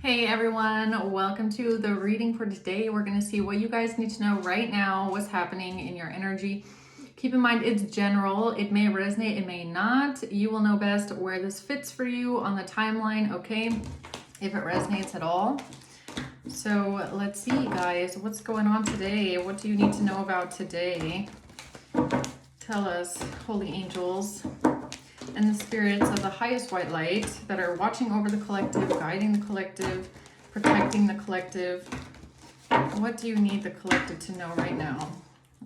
Hey everyone, welcome to the reading for today. We're going to see what you guys need to know right now, what's happening in your energy. Keep in mind it's general. It may resonate, it may not. You will know best where this fits for you on the timeline, okay? If it resonates at all. So let's see, guys, what's going on today? What do you need to know about today? Tell us, holy angels and the spirits of the highest white light that are watching over the collective, guiding the collective, protecting the collective. What do you need the collective to know right now?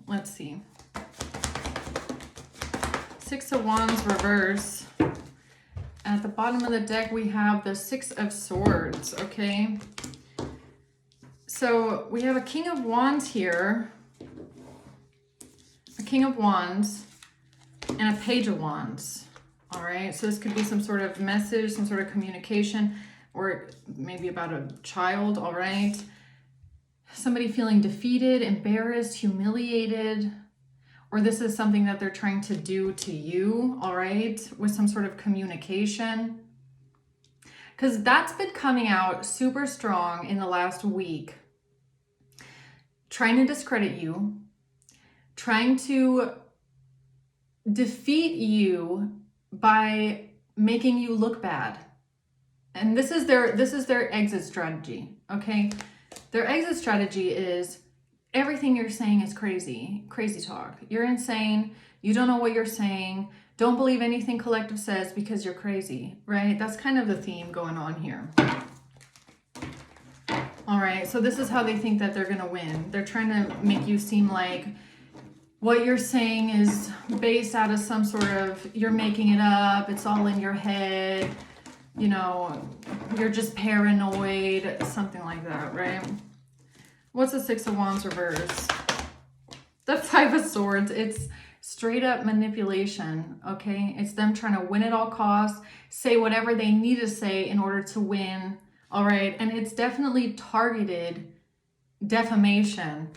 Let's see. Six of Wands reverse. At the bottom of the deck, we have the Six of Swords, okay? So we have a King of Wands here, a King of Wands, and a Page of Wands. All right, so this could be some sort of message, some sort of communication, or maybe about a child, all right? Somebody feeling defeated, embarrassed, humiliated, or this is something that they're trying to do to you, all right, with some sort of communication. Because that's been coming out super strong in the last week. Trying to discredit you, trying to defeat you by making you look bad. And this is their exit strategy, okay? Their exit strategy is everything you're saying is crazy talk. You're insane. You don't know what you're saying. Don't believe anything collective says because you're crazy, right? That's kind of the theme going on here. All right, so this is how they think that they're gonna win. They're trying to make you seem like what you're saying is based out of some sort of, you're making it up, it's all in your head, you know, you're just paranoid, something like that, right? What's the Six of Wands reverse? The Five of Swords. It's straight up manipulation, okay? It's them trying to win at all costs, say whatever they need to say in order to win, all right? And it's definitely targeted defamation.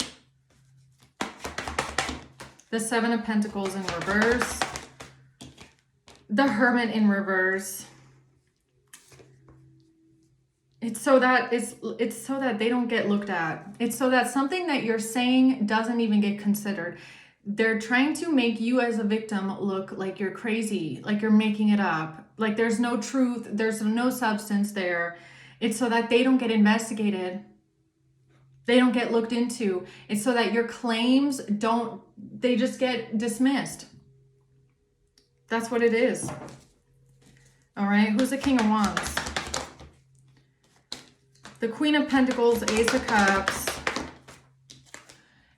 The Seven of Pentacles in reverse. The Hermit in reverse. It's so that they don't get looked at. It's so that something that you're saying doesn't even get considered. They're trying to make you as a victim look like you're crazy, like you're making it up, like there's no truth, there's no substance there. It's so that they don't get investigated. They don't get looked into. It's so that your claims they just get dismissed. That's what it is. All right, who's the King of Wands? The Queen of Pentacles, Ace of Cups,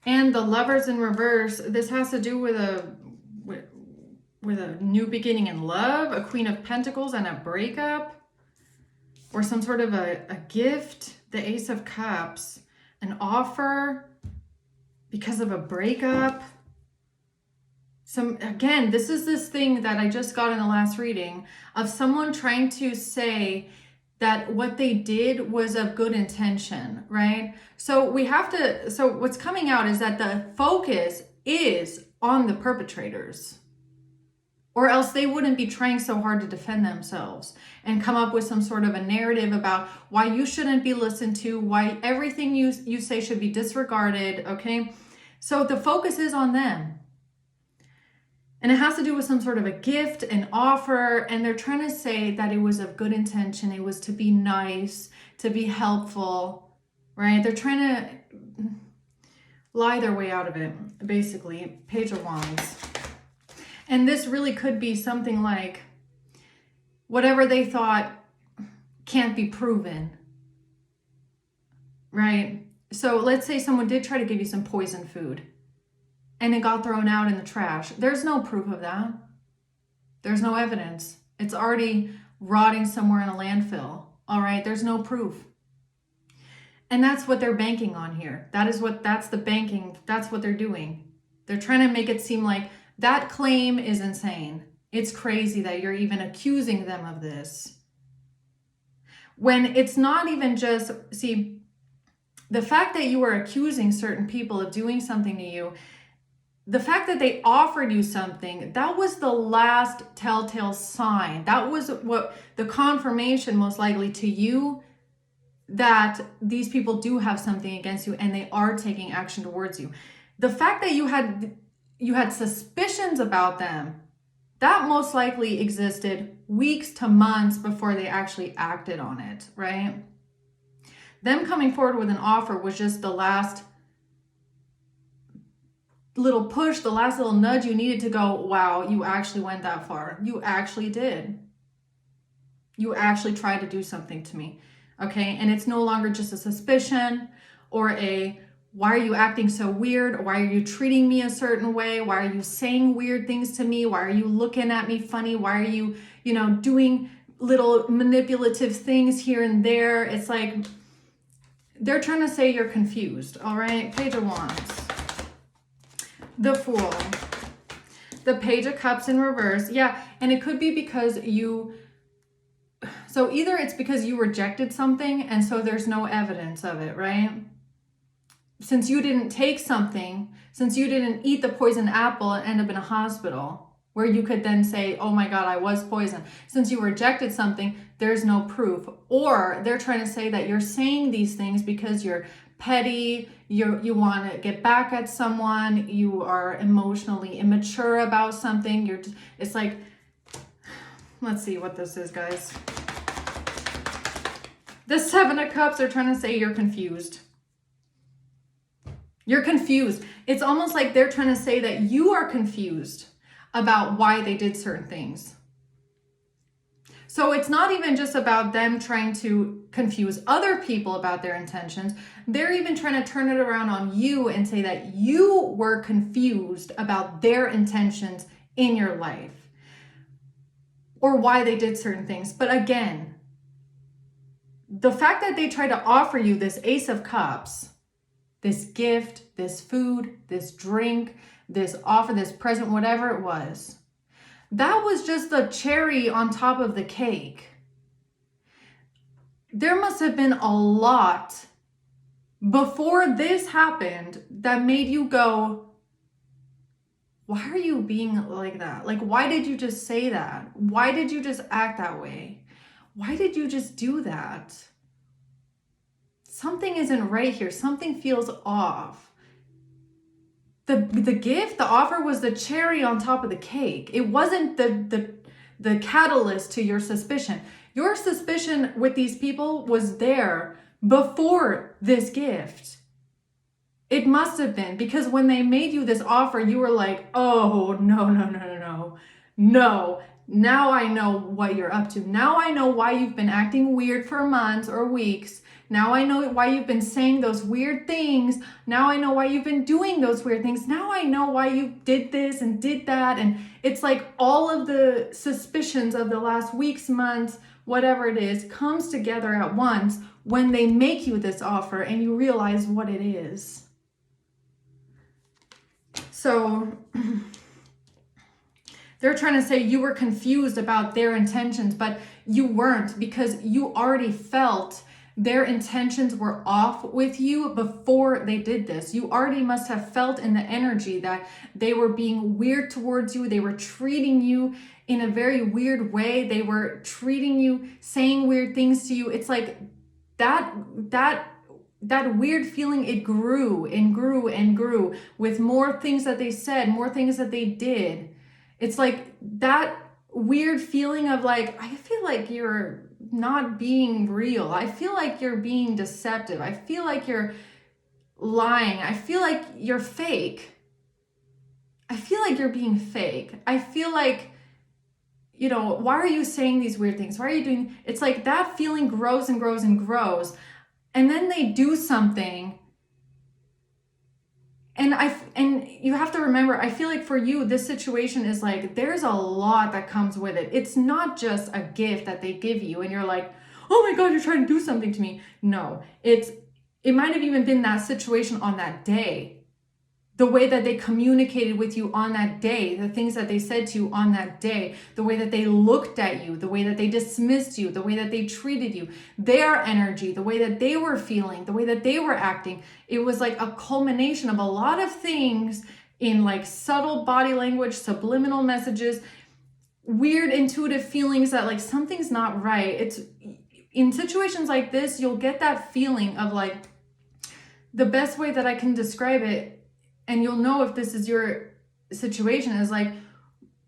and the Lovers in reverse. This has to do with a new beginning in love, a Queen of Pentacles and a breakup, or some sort of a gift, the Ace of Cups. An offer because of a breakup. Again, this is this thing that I just got in the last reading of someone trying to say that what they did was of good intention, right? So what's coming out is that the focus is on the perpetrators, or else they wouldn't be trying so hard to defend themselves and come up with some sort of a narrative about why you shouldn't be listened to, why everything you say should be disregarded, okay? So the focus is on them. And it has to do with some sort of a gift, an offer, and they're trying to say that it was of good intention, it was to be nice, to be helpful, right? They're trying to lie their way out of it, basically. Page of Wands. And this really could be something like whatever they thought can't be proven, right? So let's say someone did try to give you some poison food and it got thrown out in the trash. There's no proof of that. There's no evidence. It's already rotting somewhere in a landfill, all right? There's no proof. And that's what they're banking on here. That's the banking, that's what they're doing. They're trying to make it seem like that claim is insane. It's crazy that you're even accusing them of this. When it's not even just, see, the fact that you are accusing certain people of doing something to you, the fact that they offered you something, that was the last telltale sign. That was what the confirmation most likely to you that these people do have something against you and they are taking action towards you. The fact that you had suspicions about them, that most likely existed weeks to months before they actually acted on it, right? Them coming forward with an offer was just the last little push, the last little nudge you needed to go, wow, you actually went that far. You actually did. You actually tried to do something to me. Okay. And it's no longer just a suspicion or why are you acting so weird? Why are you treating me a certain way? Why are you saying weird things to me? Why are you looking at me funny? Why are you, doing little manipulative things here and there? It's like they're trying to say you're confused. All right. Page of Wands. The Fool. The Page of Cups in reverse. Yeah. And it could be because so either it's because you rejected something and so there's no evidence of it, right? Since you didn't take something, since you didn't eat the poisoned apple and end up in a hospital where you could then say, oh my God, I was poisoned. Since you rejected something, there's no proof. Or they're trying to say that you're saying these things because you're petty, you want to get back at someone, you are emotionally immature about something. It's like, let's see what this is, guys. The Seven of Cups are trying to say you're confused. You're confused. It's almost like they're trying to say that you are confused about why they did certain things. So it's not even just about them trying to confuse other people about their intentions. They're even trying to turn it around on you and say that you were confused about their intentions in your life or why they did certain things. But again, the fact that they try to offer you this Ace of Cups, this gift, this food, this drink, this offer, this present, whatever it was, that was just the cherry on top of the cake. There must have been a lot before this happened that made you go, why are you being like that? Like, why did you just say that? Why did you just act that way? Why did you just do that? Something isn't right here. Something feels off. The gift, the offer was the cherry on top of the cake. It wasn't the catalyst to your suspicion. Your suspicion with these people was there before this gift. It must have been, because when they made you this offer, you were like, oh, no. Now I know what you're up to. Now I know why you've been acting weird for months or weeks. Now I know why you've been saying those weird things. Now I know why you've been doing those weird things. Now I know why you did this and did that. And it's like all of the suspicions of the last weeks, months, whatever it is, comes together at once when they make you this offer and you realize what it is. So they're trying to say you were confused about their intentions, but you weren't, because you already felt their intentions were off with you before they did this. You already must have felt in the energy that they were being weird towards you. They were treating you in a very weird way. They were treating you, saying weird things to you. It's like that weird feeling, it grew and grew and grew with more things that they said, more things that they did. It's like that weird feeling of like, I feel like you're not being real. I feel like you're being deceptive. I feel like you're lying. I feel like you're fake. I feel like you're being fake. I feel like, why are you saying these weird things? Why are you doing? It's like that feeling grows and grows and grows. And then they do something. And you have to remember, I feel like for you, this situation is like, there's a lot that comes with it. It's not just a gift that they give you and you're like, oh my God, you're trying to do something to me. No, it might have even been that situation on that day. The way that they communicated with you on that day, the things that they said to you on that day, the way that they looked at you, the way that they dismissed you, the way that they treated you, their energy, the way that they were feeling, the way that they were acting. It was like a culmination of a lot of things in like subtle body language, subliminal messages, weird intuitive feelings that like something's not right. in situations like this, you'll get that feeling of like, the best way that I can describe it, and you'll know if this is your situation, is like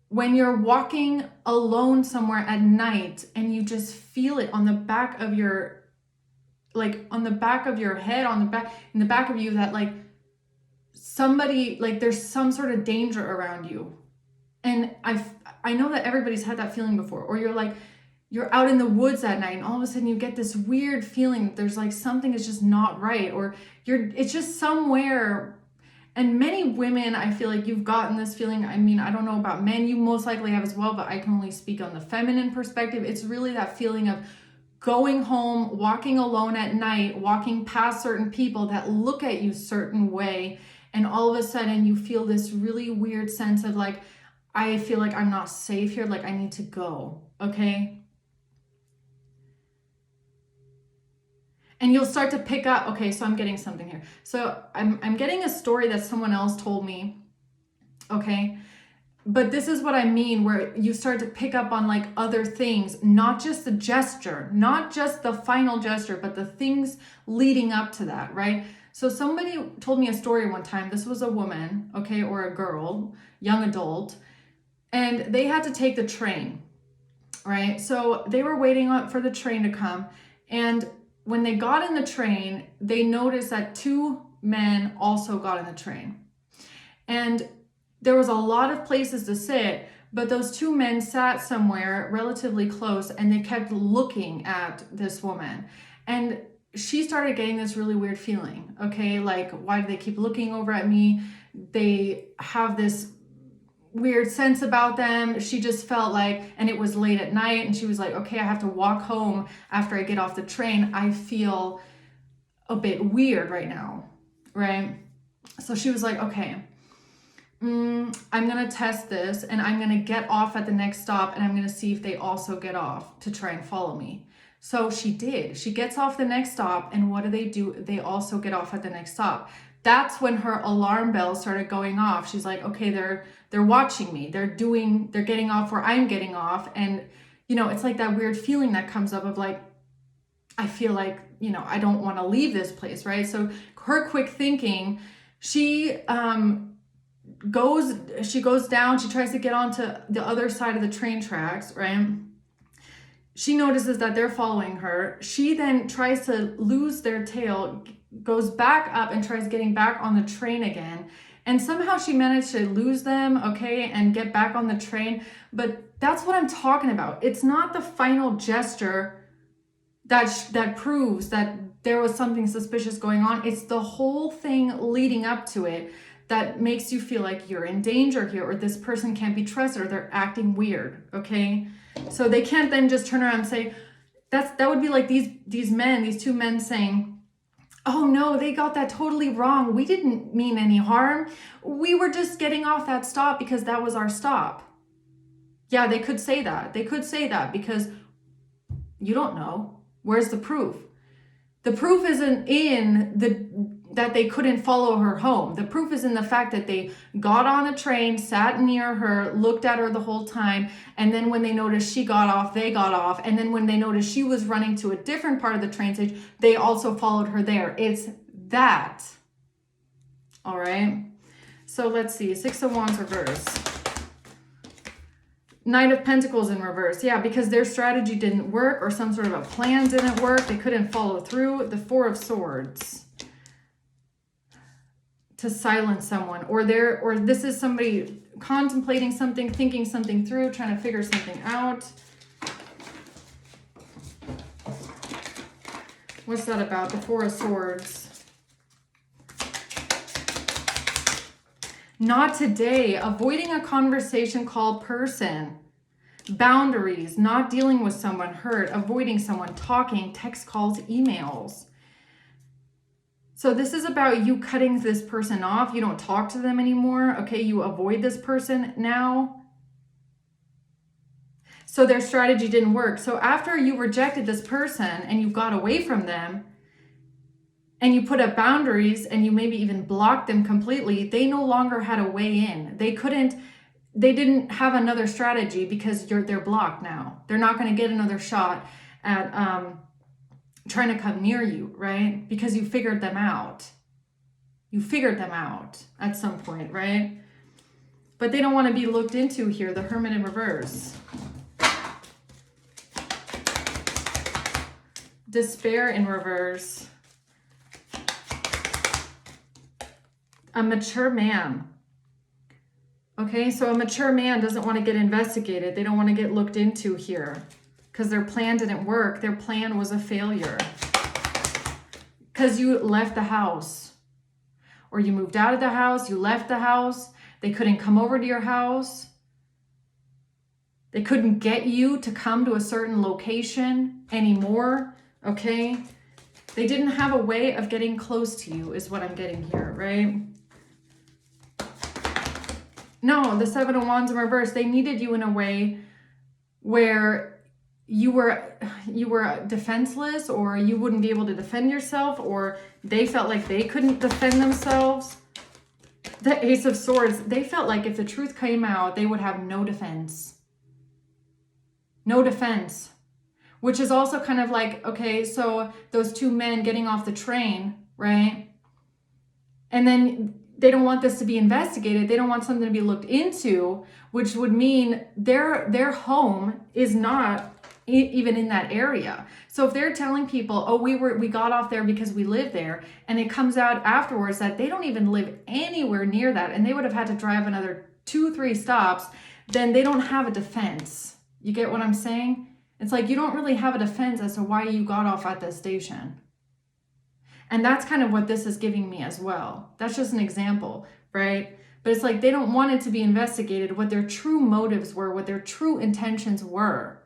when you're walking alone somewhere at night and you just feel it on the back of your, like on the back of your head, in the back of you, that like somebody, like there's some sort of danger around you. And I know that everybody's had that feeling before. Or you're out in the woods at night and all of a sudden you get this weird feeling that there's like something is just not right, or it's just somewhere. And many women, I feel like you've gotten this feeling. I mean, I don't know about men, you most likely have as well, but I can only speak on the feminine perspective. It's really that feeling of going home, walking alone at night, walking past certain people that look at you certain way, and all of a sudden you feel this really weird sense of like, I feel like I'm not safe here, like I need to go, okay? And you'll start to pick up, okay, so I'm getting something here. So I'm getting a story that someone else told me, okay? But this is what I mean, where you start to pick up on like other things, not just the gesture, not just the final gesture, but the things leading up to that, right? So somebody told me a story one time. This was a woman, okay, or a girl, young adult, and they had to take the train, right? So they were waiting for the train to come, and when they got in the train, they noticed that two men also got in the train. And there was a lot of places to sit, but those two men sat somewhere relatively close and they kept looking at this woman. And she started getting this really weird feeling, okay? Like, why do they keep looking over at me? They have this weird sense about them. She just felt like, and it was late at night, and she was like, okay, I have to walk home after I get off the train. I feel a bit weird right now, right? So she was like, okay, I'm gonna test this, and I'm gonna get off at the next stop, and I'm gonna see if they also get off to try and follow me. So she did. She gets off the next stop, and what do? They also get off at the next stop. That's when her alarm bell started going off. She's like, okay, they're watching me. They're getting off where I'm getting off. And, you know, it's like that weird feeling that comes up of like, I feel like, you know, I don't want to leave this place, right? So her quick thinking, she goes down, she tries to get onto the other side of the train tracks, right? She notices that they're following her. She then tries to lose their tail, goes back up and tries getting back on the train again. And somehow she managed to lose them, okay, and get back on the train. But that's what I'm talking about. It's not the final gesture that proves that there was something suspicious going on. It's the whole thing leading up to it that makes you feel like you're in danger here, or this person can't be trusted, or they're acting weird, okay? So they can't then just turn around and say, that would be like these two men saying, oh no, they got that totally wrong. We didn't mean any harm. We were just getting off that stop because that was our stop. Yeah, they could say that. They could say that because you don't know. Where's the proof? The proof isn't in that they couldn't follow her home. The proof is in the fact that they got on the train, sat near her, looked at her the whole time, and then when they noticed she got off, they got off, and then when they noticed she was running to a different part of the train stage, they also followed her there. It's that. All right? So let's see. Six of Wands reverse. Knight of Pentacles in reverse. Yeah, because their strategy didn't work, or some sort of a plan didn't work. They couldn't follow through. The Four of Swords. To silence someone, or this is somebody contemplating something, thinking something through, trying to figure something out. What's that about? The Four of Swords. Not today. Avoiding a conversation called person. Boundaries. Not dealing with someone hurt. Avoiding someone talking. Text calls. Emails. So this is about you cutting this person off. You don't talk to them anymore. Okay, you avoid this person now. So their strategy didn't work. So after you rejected this person and you got away from them and you put up boundaries and you maybe even blocked them completely, they no longer had a way in. They didn't have another strategy because they're blocked now. They're not going to get another shot at trying to come near you, right? Because you figured them out. You figured them out at some point, right? But they don't want to be looked into here. The Hermit in reverse. Despair in reverse. A mature man. Okay, so a mature man doesn't want to get investigated. They don't want to get looked into here because their plan didn't work. Their plan was a failure because you left the house, or you moved out of the house, you left the house. They couldn't come over to your house. They couldn't get you to come to a certain location anymore, okay? They didn't have a way of getting close to you is what I'm getting here, right? No, the Seven of Wands in reverse, they needed you in a way where you were defenseless, or you wouldn't be able to defend yourself, or they felt like they couldn't defend themselves. The Ace of Swords, they felt like if the truth came out, they would have no defense. No defense. Which is also kind of like, okay, so those two men getting off the train, right? And then they don't want this to be investigated. They don't want something to be looked into, which would mean their home is not even in that area. So if they're telling people, oh, we got off there because we live there, and it comes out afterwards that they don't even live anywhere near that, and they would have had to drive another 2-3 stops, then they don't have a defense. You get what I'm saying? It's like you don't really have a defense as to why you got off at the station. And that's kind of what this is giving me as well. That's just an example, right? But it's like they don't want it to be investigated, what their true motives were, what their true intentions were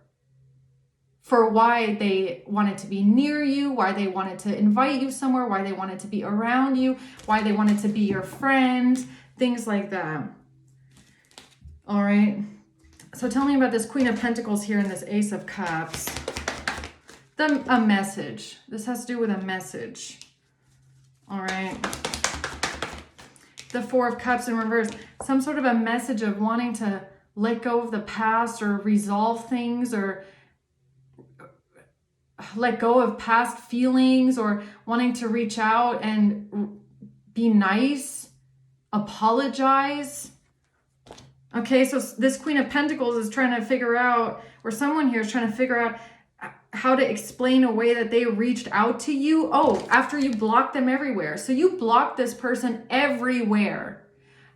for why they wanted to be near you, why they wanted to invite you somewhere, why they wanted to be around you, why they wanted to be your friend, things like that. All right. So tell me about this Queen of Pentacles here and this Ace of Cups. A message. This has to do with a message. All right. The Four of Cups in reverse. Some sort of a message of wanting to let go of the past or resolve things, or let go of past feelings, or wanting to reach out and be nice, apologize. Okay, so this Queen of Pentacles is trying to figure out, or someone here is trying to figure out how to explain a way that they reached out to you. Oh, after you blocked them everywhere. So you blocked this person everywhere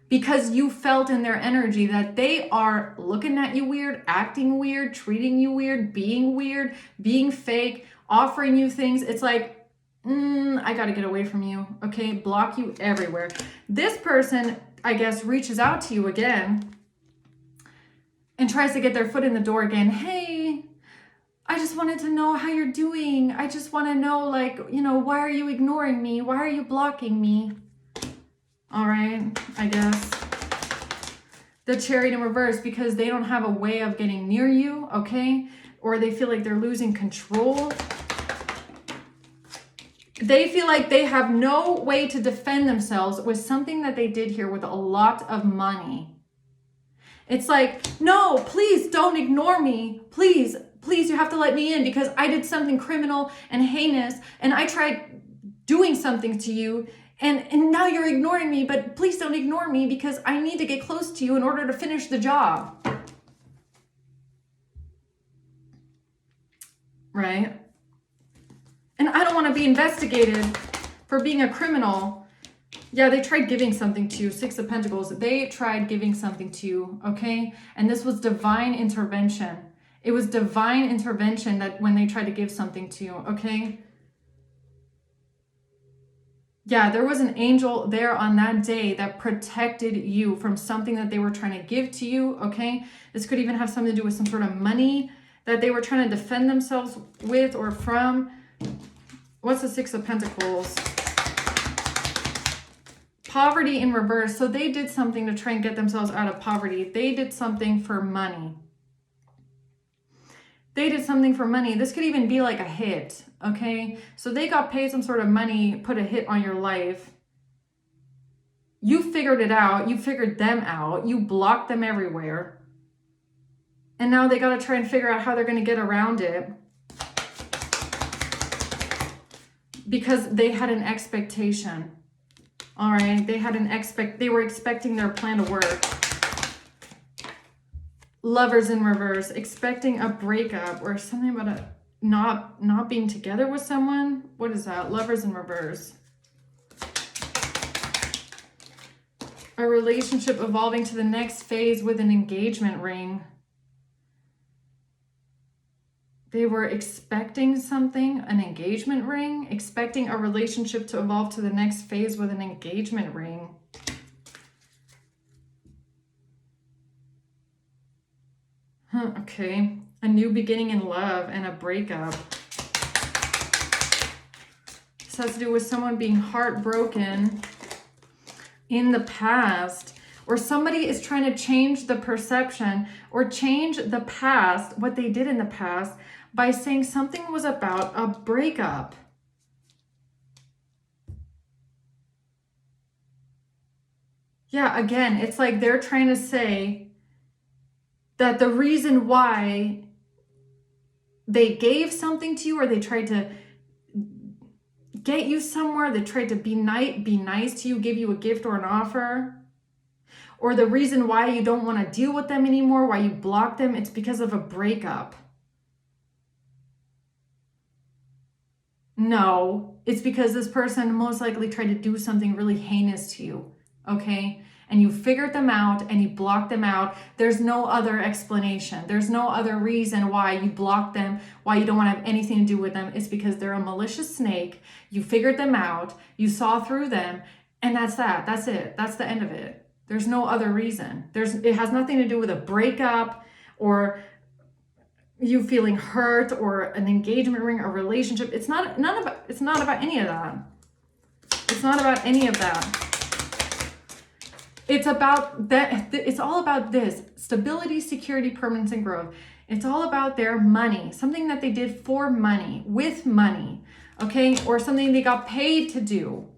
because you felt in their energy that they are looking at you weird, acting weird, treating you weird, being fake, offering you things. It's like, I got to get away from you. Okay, block you everywhere. This person, I guess, reaches out to you again and tries to get their foot in the door again. Hey, I just wanted to know how you're doing. I just want to know, like, why are you ignoring me? Why are you blocking me? All right, I guess. The Chariot in reverse, because they don't have a way of getting near you, okay? Or they feel like they're losing control. They feel like they have no way to defend themselves with something that they did here with a lot of money. It's like, no, please don't ignore me. Please, you have to let me in because I did something criminal and heinous, and I tried doing something to you, and now you're ignoring me, but please don't ignore me because I need to get close to you in order to finish the job. Right? And I don't want to be investigated for being a criminal. Yeah, they tried giving something to you. Six of Pentacles. They tried giving something to you, okay? And this was divine intervention. It was divine intervention that when they tried to give something to you, okay? Yeah, there was an angel there on that day that protected you from something that they were trying to give to you, okay? This could even have something to do with some sort of money that they were trying to defend themselves with or from. What's the Six of Pentacles? Poverty in reverse. So they did something to try and get themselves out of poverty. They did something for money. They did something for money. This could even be like a hit, okay? So they got paid some sort of money, put a hit on your life. You figured it out. You figured them out. You blocked them everywhere. And now they got to try and figure out how they're going to get around it. because they had an expectation. All right, they were expecting their plan to work. Lovers in reverse, expecting a breakup or something about a not being together with someone. What is that? Lovers in reverse. A relationship evolving to the next phase with an engagement ring. They were expecting something, an engagement ring, expecting a relationship to evolve to the next phase with an engagement ring. Okay. A new beginning in love and a breakup. This has to do with someone being heartbroken in the past, or somebody is trying to change the perception or change the past, what they did in the past, by saying something was about a breakup. Yeah, again, it's like they're trying to say that the reason why they gave something to you, or they tried to get you somewhere, they tried to be nice to you, give you a gift or an offer, or the reason why you don't want to deal with them anymore, why you block them, it's because of a breakup. No, it's because this person most likely tried to do something really heinous to you, okay? And you figured them out and you blocked them out. There's no other explanation. There's no other reason why you blocked them, why you don't want to have anything to do with them. It's because they're a malicious snake. You figured them out, you saw through them, and that's that. That's it. That's the end of it. There's no other reason. It has nothing to do with a breakup or you feeling hurt or an engagement ring or relationship. It's not about any of that. It's not about any of that. It's about that. It's all about this: stability, security, permanence, and growth. It's all about their money, something that they did for money, with money, okay? Or something they got paid to do.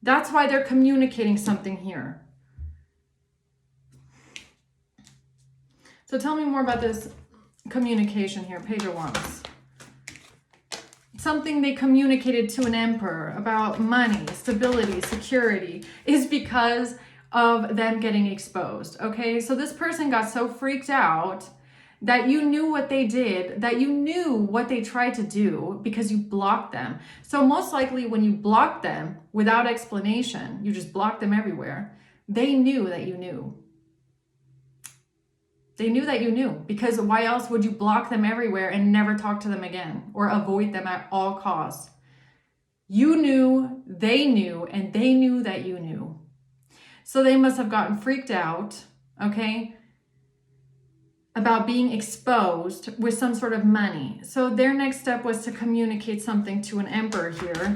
That's why they're communicating something here. So tell me more about this communication here, Page of Wands. Something they communicated to an emperor about money, stability, security is because of them getting exposed, okay? So this person got so freaked out that you knew what they did, that you knew what they tried to do because you blocked them. So most likely when you blocked them without explanation, you just blocked them everywhere, they knew that you knew. They knew that you knew, because why else would you block them everywhere and never talk to them again or avoid them at all costs? You knew, and they knew that you knew. So they must have gotten freaked out, okay, about being exposed with some sort of money. So their next step was to communicate something to an emperor here.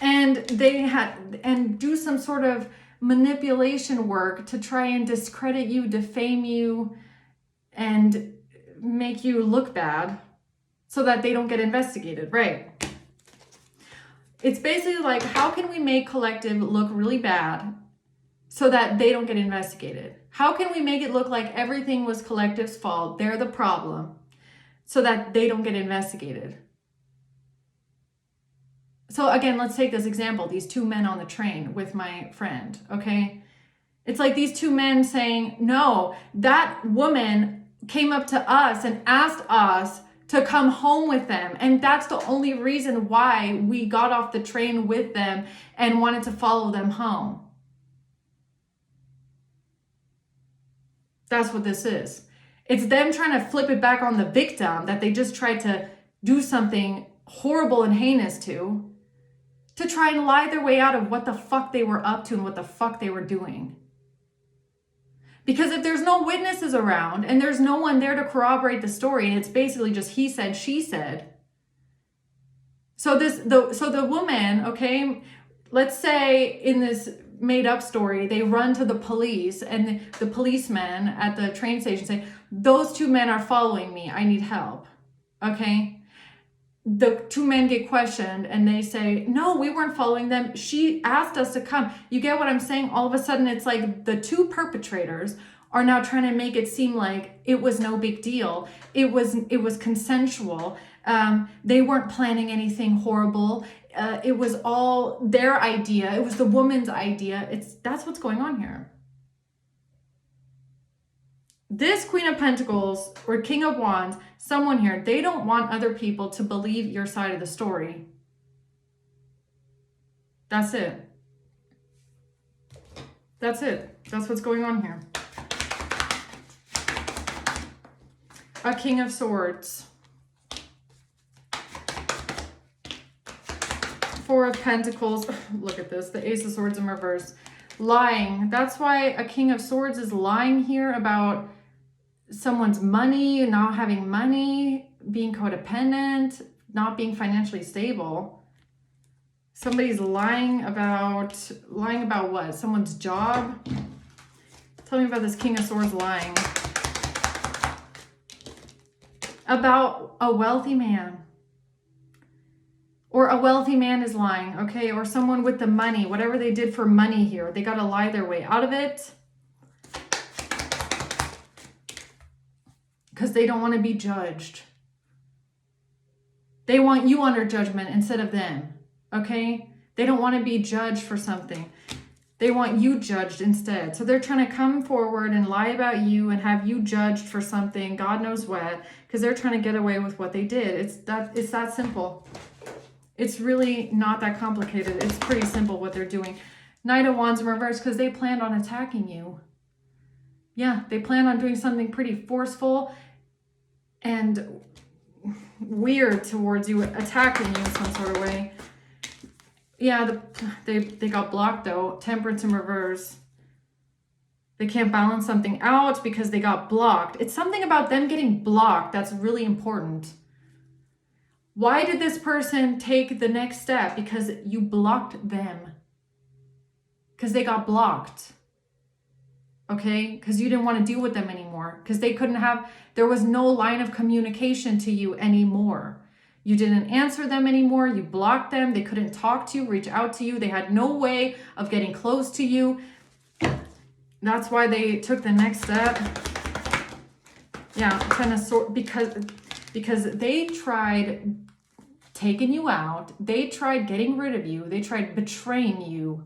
And do some sort of manipulation work to try and discredit you, defame you, and make you look bad so that they don't get investigated, right? It's basically like, how can we make collective look really bad so that they don't get investigated? How can we make it look like everything was collective's fault, they're the problem, so that they don't get investigated? So again, let's take this example, these two men on the train with my friend, okay? It's like these two men saying, no, that woman came up to us and asked us to come home with them. And that's the only reason why we got off the train with them and wanted to follow them home. That's what this is. It's them trying to flip it back on the victim that they just tried to do something horrible and heinous to try and lie their way out of what the fuck they were up to and what the fuck they were doing. Because if there's no witnesses around and there's no one there to corroborate the story, and it's basically just he said, she said. So the woman, okay, let's say in this made up story, they run to the police and the policemen at the train station say, those two men are following me, I need help, okay? The two men get questioned and they say, no, we weren't following them. She asked us to come. You get what I'm saying? All of a sudden, it's like the two perpetrators are now trying to make it seem like it was no big deal. It was consensual. They weren't planning anything horrible. It was all their idea. It was the woman's idea. That's what's going on here. This Queen of Pentacles or King of Wands, someone here, they don't want other people to believe your side of the story. That's it. That's it. That's what's going on here. A King of Swords. Four of Pentacles. Look at this. The Ace of Swords in reverse. Lying. That's why a King of Swords is lying here about someone's money, not having money, being codependent, not being financially stable. Somebody's lying about what? Someone's job? Tell me about this King of Swords lying. About a wealthy man. Or a wealthy man is lying, okay? Or someone with the money, whatever they did for money here. They got to lie their way out of it. Because they don't want to be judged. They want you under judgment instead of them, okay? They don't want to be judged for something. They want you judged instead. So they're trying to come forward and lie about you and have you judged for something, God knows what, because they're trying to get away with what they did. It's that simple. It's really not that complicated. It's pretty simple what they're doing. Knight of Wands in reverse, because they planned on attacking you. Yeah, they plan on doing something pretty forceful and weird towards you, attacking you in some sort of way. Yeah, they got blocked though. Temperance in reverse. They can't balance something out because they got blocked. It's something about them getting blocked that's really important. Why did this person take the next step? Because you blocked them. Because they got blocked. Okay? Because you didn't want to deal with them anymore. Because they couldn't have, there was no line of communication to you anymore. You didn't answer them anymore. You blocked them. They couldn't talk to you, reach out to you. They had no way of getting close to you. That's why they took the next step. Yeah, kind of sort, because they tried taking you out. They tried getting rid of you. They tried betraying you.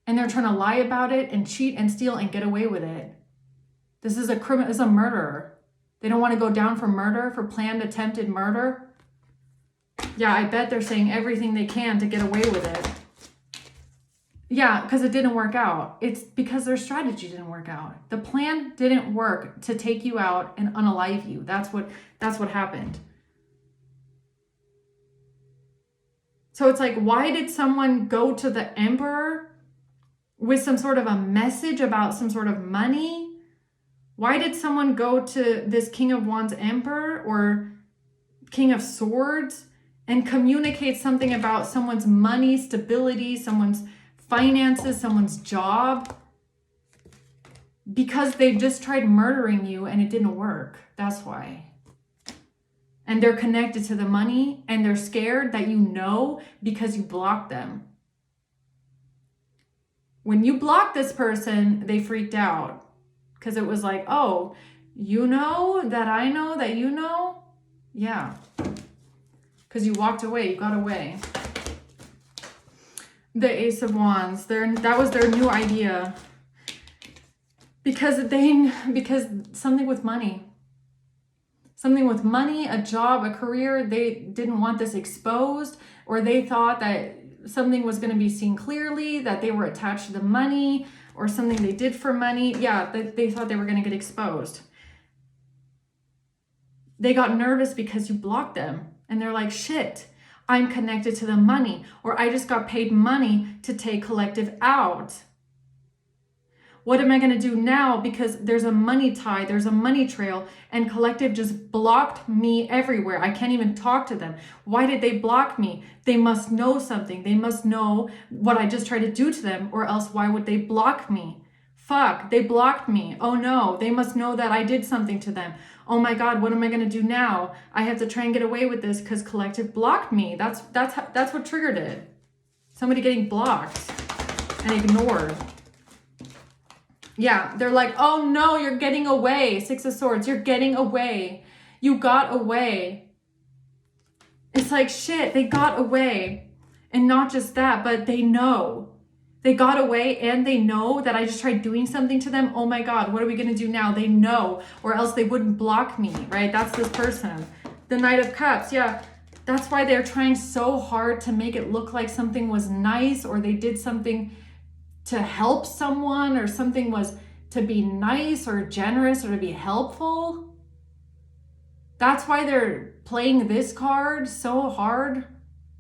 And they're trying to lie about it and cheat and steal and get away with it. This is a criminal, is a murderer. They don't want to go down for murder, for planned attempted murder. Yeah, I bet they're saying everything they can to get away with it. Yeah, because it didn't work out. It's because their strategy didn't work out. The plan didn't work to take you out and unalive you. That's what happened. So it's like, why did someone go to the Emperor with some sort of a message about some sort of money? Why did someone go to this King of Wands Emperor or King of Swords and communicate something about someone's money, stability, someone's finances, someone's job? Because they just tried murdering you and it didn't work. That's why. And they're connected to the money and they're scared that you know because you blocked them. When you blocked this person, they freaked out. Because it was like, oh, you know that I know that you know? Yeah. Because you walked away, you got away. The Ace of Wands, that was their new idea. Because something with money. Something with money, a job, a career, they didn't want this exposed, or they thought that something was going to be seen clearly, that they were attached to the money, or something they did for money. Yeah, they thought they were going to get exposed. They got nervous because you blocked them. And they're like, shit, I'm connected to the money. Or I just got paid money to take collective out. What am I going to do now? Because there's a money tie, there's a money trail, and collective just blocked me everywhere. I can't even talk to them. Why did they block me? They must know something. They must know what I just tried to do to them, or else why would they block me? Fuck, they blocked me. Oh no, they must know that I did something to them. Oh my God, what am I going to do now? I have to try and get away with this because collective blocked me. That's what triggered it. Somebody getting blocked and ignored. Yeah, they're like, oh no, you're getting away. Six of Swords, you're getting away. You got away. It's like, shit, they got away. And not just that, but they know. They got away and they know that I just tried doing something to them. Oh my God, what are we going to do now? They know, or else they wouldn't block me, right? That's this person. The Knight of Cups, yeah. That's why they're trying so hard to make it look like something was nice, or they did something to help someone, or something was to be nice or generous or to be helpful. That's why they're playing this card so hard.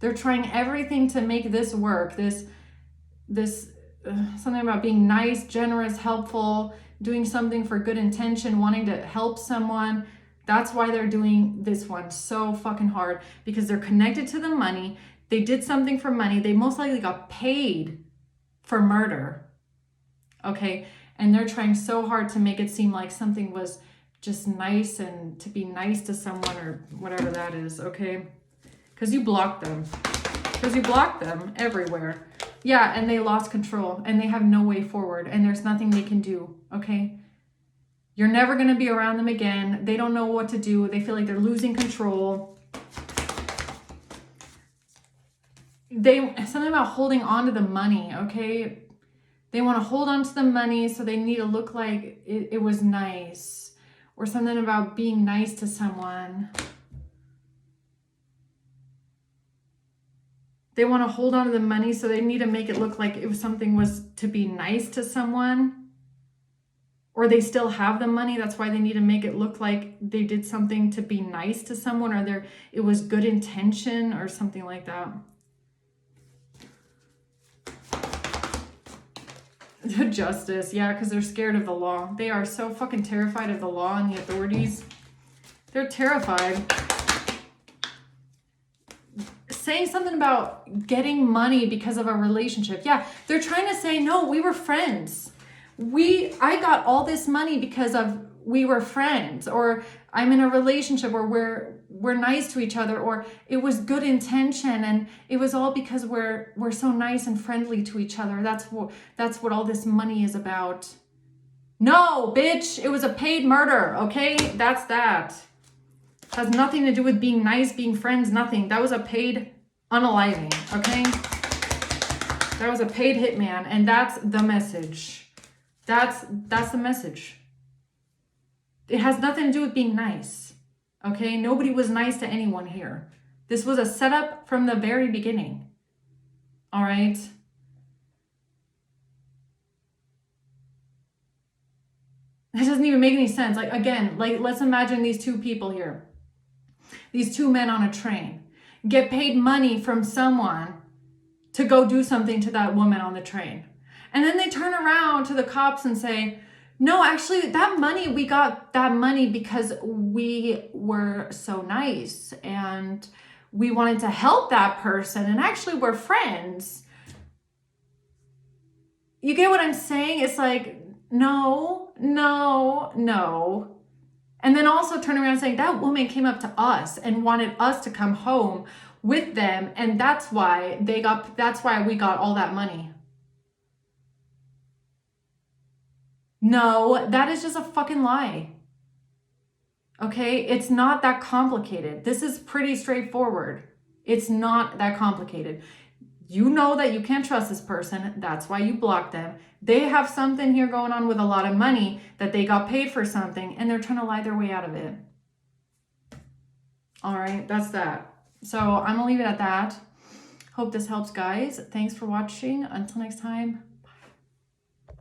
They're trying everything to make this work. This something about being nice, generous, helpful, doing something for good intention, wanting to help someone. That's why they're doing this one so fucking hard, because they're connected to the money. They did something for money. They most likely got paid for murder. Okay. And they're trying so hard to make it seem like something was just nice and to be nice to someone or whatever that is. Okay. Because you blocked them. Because you blocked them everywhere. Yeah, and they lost control and they have no way forward and there's nothing they can do, okay? You're never going to be around them again. They don't know what to do. They feel like they're losing control. Something about holding on to the money, okay? They want to hold on to the money, so they need to look like it was nice, or something about being nice to someone. They want to hold on to the money, so they need to make it look like something was to be nice to someone. Or they still have the money. That's why they need to make it look like they did something to be nice to someone, or it was good intention or something like that. The Justice, yeah, because they're scared of the law. They are so fucking terrified of the law and the authorities. They're terrified. Saying something about getting money because of a relationship. Yeah, they're trying to say, no, we were friends. I got all this money because of we were friends, or I'm in a relationship where we're nice to each other, or it was good intention and it was all because we're so nice and friendly to each other. That's what all this money is about. No, bitch, it was a paid murder, okay? That's that. Has nothing to do with being nice, being friends, nothing. That was a paid unaliving, okay? That was a paid hitman, and that's the message. That's the message. It has nothing to do with being nice, okay? Nobody was nice to anyone here. This was a setup from the very beginning, all right? It doesn't even make any sense. Like, again, like, let's imagine these two people here. These two men on a train get paid money from someone to go do something to that woman on the train. And then they turn around to the cops and say, no, actually, we got that money because we were so nice and we wanted to help that person. And actually, we're friends. You get what I'm saying? It's like, no. And then also turn around saying that woman came up to us and wanted us to come home with them. And that's why we got all that money. No, that is just a fucking lie. Okay? It's not that complicated. This is pretty straightforward. It's not that complicated. You know that you can't trust this person. That's why you block them. They have something here going on with a lot of money that they got paid for something and they're trying to lie their way out of it. All right, that's that. So I'm going to leave it at that. Hope this helps, guys. Thanks for watching. Until next time.